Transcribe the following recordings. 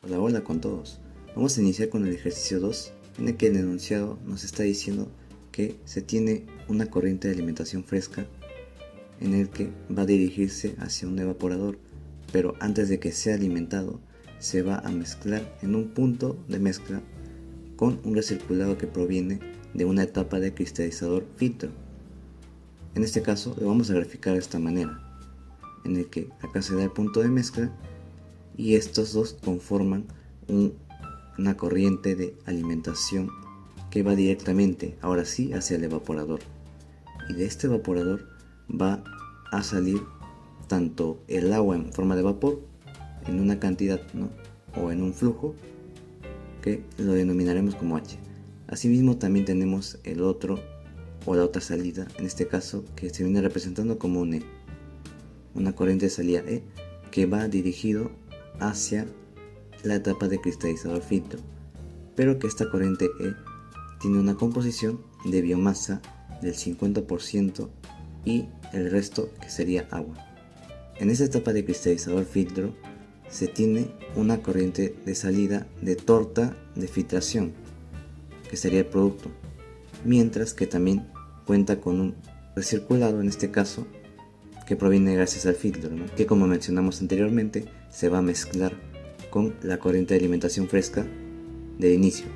Hola, hola con todos. Vamos a iniciar con el ejercicio 2, en el que el enunciado nos está diciendo que se tiene una corriente de alimentación fresca en el que va a dirigirse hacia un evaporador, pero antes de que sea alimentado se va a mezclar en un punto de mezcla con un recirculado que proviene de una etapa de cristalizador filtro. En este caso lo vamos a graficar de esta manera, en el que acá se da el punto de mezcla y estos dos conforman una corriente de alimentación que va directamente, ahora sí, hacia el evaporador. Y de este evaporador va a salir tanto el agua en forma de vapor, en una cantidad, ¿no?, o en un flujo, que lo denominaremos como H. Asimismo también tenemos el otro o la otra salida, en este caso que se viene representando como un E, una corriente de salida E que va dirigido hacia la etapa de cristalizador filtro, pero que esta corriente E tiene una composición de biomasa del 50% y el resto que sería agua. En esta etapa de cristalizador filtro se tiene una corriente de salida de torta de filtración, que sería el producto, mientras que también cuenta con un recirculado, en este caso, que proviene gracias al filtro, ¿no?, que como mencionamos anteriormente se va a mezclar con la corriente de alimentación fresca del inicio.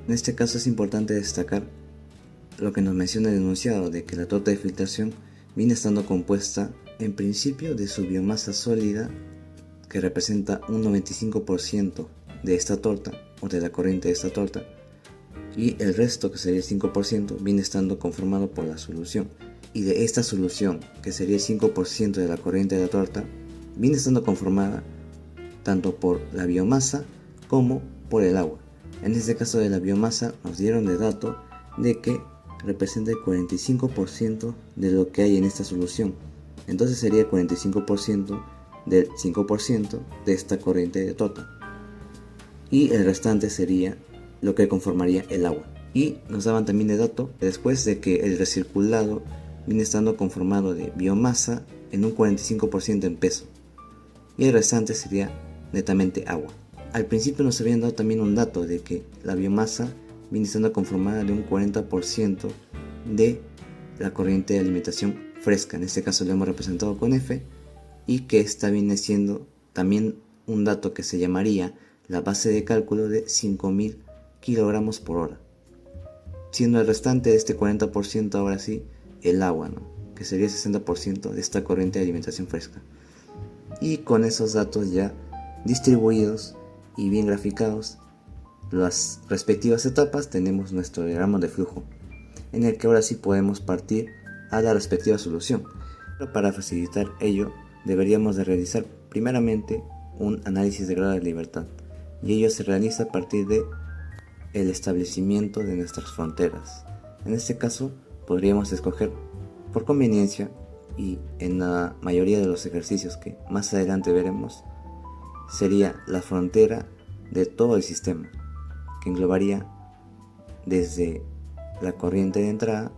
En este caso es importante destacar lo que nos menciona el enunciado de que la torta de filtración viene estando compuesta en principio de su biomasa sólida, que representa un 95% de esta torta o de la corriente de esta torta, y el resto, que sería el 5%, viene estando conformado por la solución. Y de esta solución, que sería el 5% de la corriente de la torta, viene estando conformada tanto por la biomasa como por el agua. En este caso de la biomasa nos dieron de dato de que representa el 45% de lo que hay en esta solución. Entonces sería el 45% del 5% de esta corriente de torta. Y el restante sería lo que conformaría el agua. Y nos daban también de dato después de que el recirculado viene estando conformado de biomasa en un 45% en peso, y el restante sería netamente agua. Al principio nos habían dado también un dato de que la biomasa viene estando conformada de un 40% de la corriente de alimentación fresca, en este caso lo hemos representado con F, y que esta viene siendo también un dato que se llamaría la base de cálculo de 5000 kilogramos por hora, siendo el restante de este 40% ahora sí el agua, ¿no?, que sería el 60% de esta corriente de alimentación fresca. Y con esos datos ya distribuidos y bien graficados las respectivas etapas, tenemos nuestro diagrama de flujo, en el que ahora sí podemos partir a la respectiva solución. Pero para facilitar ello deberíamos de realizar primeramente un análisis de grado de libertad, y ello se realiza a partir de el establecimiento de nuestras fronteras. En este caso podríamos escoger por conveniencia, y en la mayoría de los ejercicios que más adelante veremos, sería la frontera de todo el sistema, que englobaría desde la corriente de entrada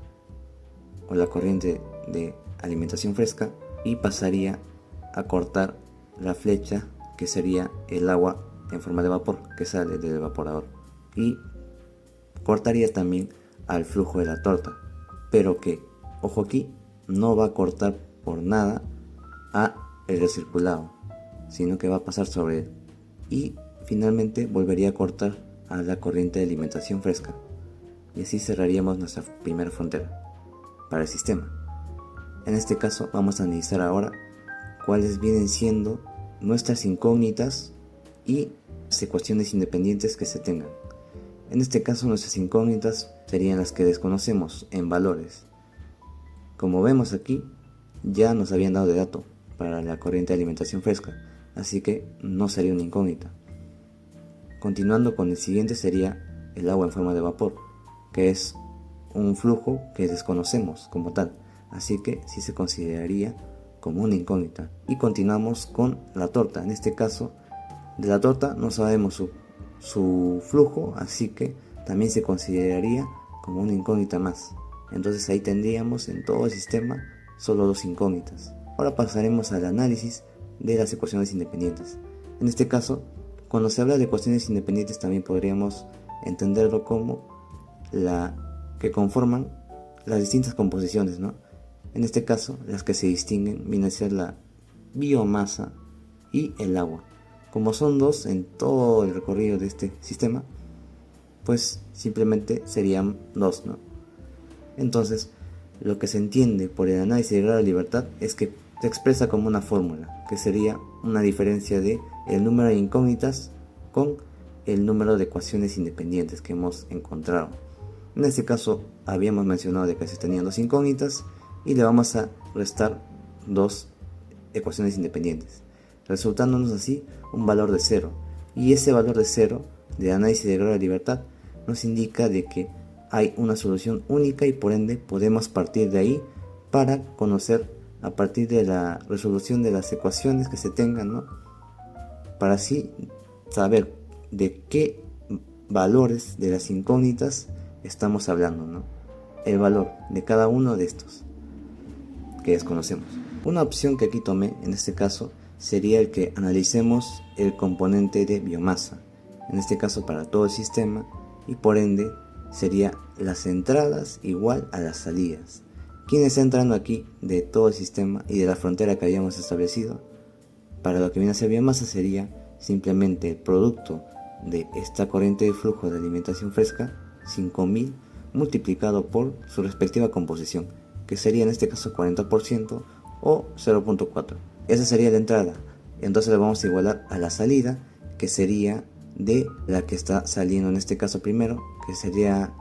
o la corriente de alimentación fresca, y pasaría a cortar la flecha que sería el agua en forma de vapor que sale del evaporador, y cortaría también al flujo de la torta, pero que, ojo aquí, no va a cortar por nada a el recirculado, sino que va a pasar sobre él, y finalmente volvería a cortar a la corriente de alimentación fresca, y así cerraríamos nuestra primera frontera para el sistema. En este caso vamos a analizar ahora cuáles vienen siendo nuestras incógnitas y ecuaciones independientes que se tengan. En este caso nuestras incógnitas serían las que desconocemos en valores. Como vemos aquí, ya nos habían dado de dato para la corriente de alimentación fresca, así que no sería una incógnita. Continuando con el siguiente sería el agua en forma de vapor, que es un flujo que desconocemos como tal, así que sí se consideraría como una incógnita. Y continuamos con la torta. En este caso de la torta no sabemos su flujo, así que también se consideraría como una incógnita más. Entonces ahí tendríamos en todo el sistema solo dos incógnitas. Ahora pasaremos al análisis de las ecuaciones independientes. En este caso Cuando se habla de ecuaciones independientes también podríamos entenderlo como la que conforman las distintas composiciones, ¿no? En este caso, las que se distinguen viene a ser la biomasa y el agua. Como son dos en todo el recorrido de este sistema, pues simplemente serían dos, ¿no? Entonces, lo que se entiende por el análisis de grado de libertad es que se expresa como una fórmula, que sería una diferencia de el número de incógnitas con el número de ecuaciones independientes que hemos encontrado. En este caso habíamos mencionado de que se tenían dos incógnitas y le vamos a restar dos ecuaciones independientes, resultándonos así un valor de 0. Y ese valor de 0 de análisis de grado de libertad nos indica de que hay una solución única y por ende podemos partir de ahí para conocer a partir de la resolución de las ecuaciones que se tengan, ¿no? Para así saber de qué valores de las incógnitas estamos hablando, ¿no? El valor de cada uno de estos que desconocemos. Una opción que aquí tomé en este caso sería el que analicemos el componente de biomasa, en este caso para todo el sistema, y por ende sería las entradas igual a las salidas. ¿Quién está entrando aquí de todo el sistema y de la frontera que habíamos establecido? Para lo que viene a ser biomasa sería simplemente el producto de esta corriente de flujo de alimentación fresca, 5000, multiplicado por su respectiva composición, que sería en este caso 40% o 0.4. Esa sería la entrada. Entonces le vamos a igualar a la salida, que sería de la que está saliendo en este caso primero, que sería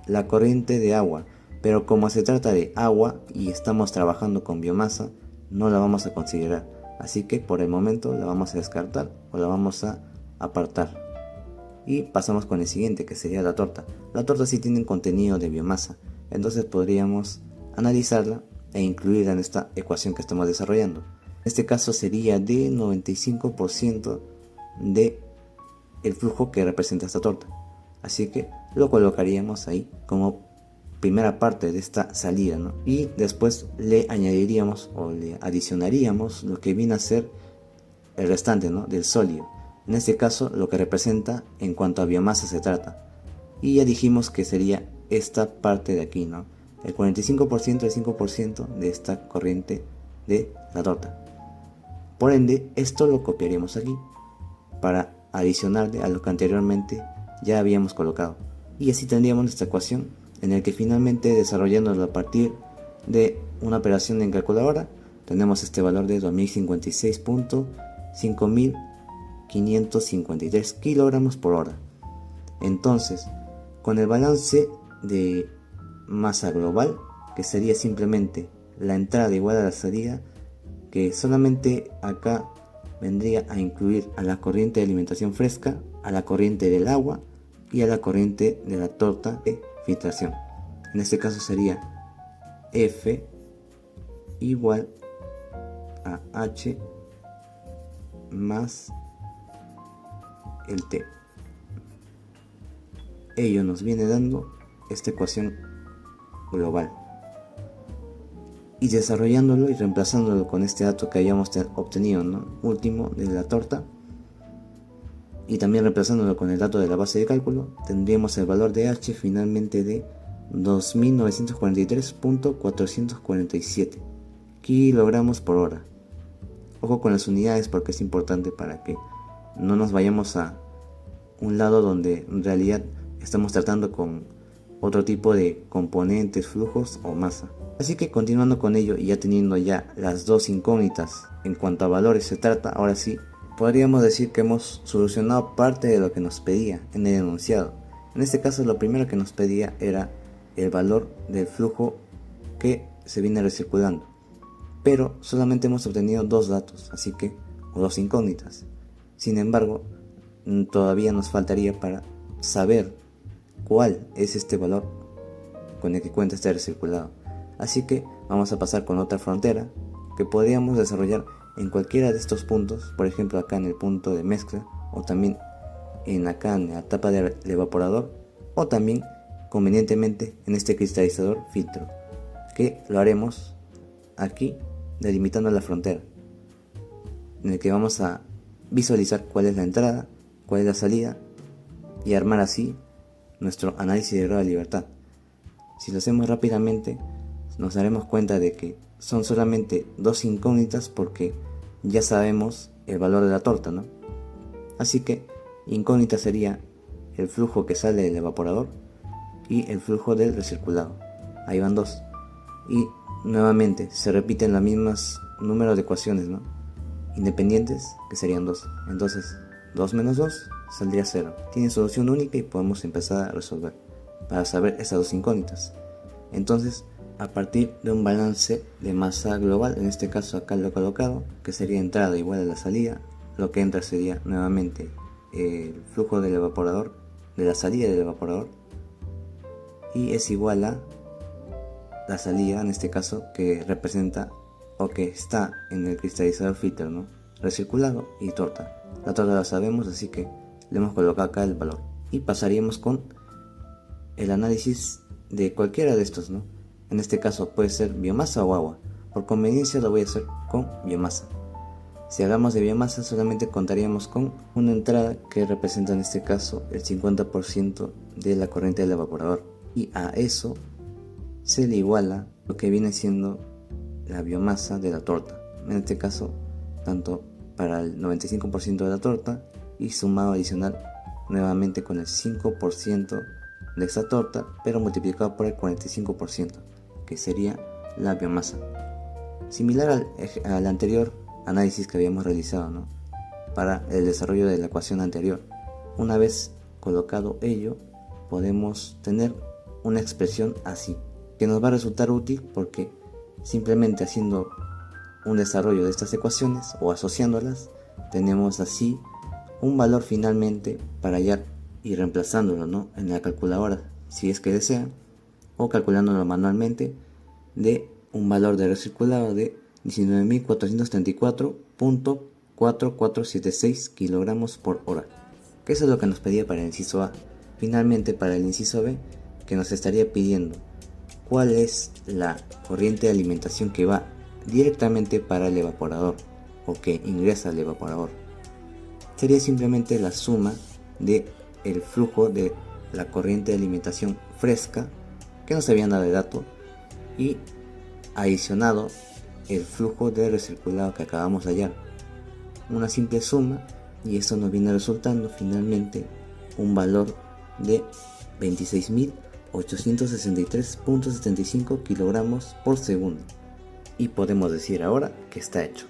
la corriente de agua. Pero como se trata de agua y estamos trabajando con biomasa, no la vamos a considerar. Así que por el momento la vamos a descartar o la vamos a apartar. Y pasamos con el siguiente, que sería la torta. La torta sí tiene un contenido de biomasa, entonces podríamos analizarla e incluirla en esta ecuación que estamos desarrollando. En este caso sería de 95% de el flujo que representa esta torta. Así que lo colocaríamos ahí como primera parte de esta salida, ¿no? Y después le añadiríamos o le adicionaríamos lo que viene a ser el restante, ¿no? Del sólido. En este caso lo que representa en cuanto a biomasa se trata. Y ya dijimos que sería esta parte de aquí, ¿no? El 45%, el 5% de esta corriente de la torta. Por ende, esto lo copiaríamos aquí para adicionarle a lo que anteriormente ya habíamos colocado. Y así tendríamos nuestra ecuación, en el que finalmente, desarrollándolo a partir de una operación en calculadora, tenemos este valor de 2056.5553 kilogramos por hora. Entonces, con el balance de masa global, que sería simplemente la entrada igual a la salida, que solamente acá vendría a incluir a la corriente de alimentación fresca, a la corriente del agua y a la corriente de la torta de filtración. En este caso sería F igual a H más el T. Ello nos viene dando esta ecuación global. Y desarrollándolo y reemplazándolo con este dato que hayamos obtenido, ¿no? Último de la torta, y también reemplazándolo con el dato de la base de cálculo, tendríamos el valor de H finalmente de 2943.447 kilogramos por hora. Ojo con las unidades porque es importante para que no nos vayamos a un lado donde en realidad estamos tratando con otro tipo de componentes, flujos o masa. Así que continuando con ello y ya teniendo ya las dos incógnitas en cuanto a valores se trata, ahora sí podríamos decir que hemos solucionado parte de lo que nos pedía en el enunciado. En este caso lo primero que nos pedía era el valor del flujo que se viene recirculando, pero solamente hemos obtenido dos datos, así que, o dos incógnitas. Sin embargo, todavía nos faltaría para saber cuál es este valor con el que cuenta este recirculado. Así que vamos a pasar con otra frontera que podríamos desarrollar en cualquiera de estos puntos, por ejemplo acá en el punto de mezcla, o también acá en la tapa del evaporador, o también convenientemente en este cristalizador filtro, que lo haremos aquí delimitando la frontera, en el que vamos a visualizar cuál es la entrada cuál es la salida y armar así nuestro análisis de grado de libertad. Si lo hacemos rápidamente, nos daremos cuenta de que son solamente dos incógnitas porque ya sabemos el valor de la torta, ¿no? Así que incógnita sería el flujo que sale del evaporador y el flujo del recirculado. Ahí van dos. Y nuevamente se repiten los mismos números de ecuaciones, ¿no? Independientes, que serían 2. Entonces 2 menos 2 saldría 0. Tiene solución única y podemos empezar a resolver para saber esas dos incógnitas. Entonces, a partir de un balance de masa global, en este caso acá lo he colocado, que sería entrada igual a la salida, lo que entra sería nuevamente el flujo del evaporador, de la salida del evaporador, y es igual a la salida, en este caso, que representa o que está en el cristalizador filtro, ¿no? Recirculado y torta. La torta la sabemos, así que le hemos colocado acá el valor. Y pasaríamos con el análisis de cualquiera de estos, ¿no? En este caso puede ser biomasa o agua. Por conveniencia lo voy a hacer con biomasa. Si hablamos de biomasa, solamente contaríamos con una entrada que representa en este caso el 50% de la corriente del evaporador. Y a eso se le iguala lo que viene siendo la biomasa de la torta. En este caso, tanto para el 95% de la torta y sumado adicional nuevamente con el 5% de esta torta, pero multiplicado por el 45%, que sería la biomasa. Similar al anterior análisis que habíamos realizado, ¿no? Para el desarrollo de la ecuación anterior. Una vez colocado ello, podemos tener una expresión así, que nos va a resultar útil porque simplemente haciendo un desarrollo de estas ecuaciones o asociándolas, tenemos así un valor finalmente para hallar y reemplazándolo, ¿no?, en la calculadora, si es que desean, o calculándolo manualmente, de un valor de recirculado de 19.434.4476 kilogramos por hora, que eso es lo que nos pedía para el inciso A. Finalmente, para el inciso B, que nos estaría pidiendo cuál es la corriente de alimentación que va directamente para el evaporador o que ingresa al evaporador, sería simplemente la suma de el flujo de la corriente de alimentación fresca que nos habían dado de dato y adicionado el flujo de recirculado que acabamos de hallar. Una simple suma, y esto nos viene resultando finalmente un valor de 26.863.75 kilogramos por segundo. Y podemos decir ahora que está hecho.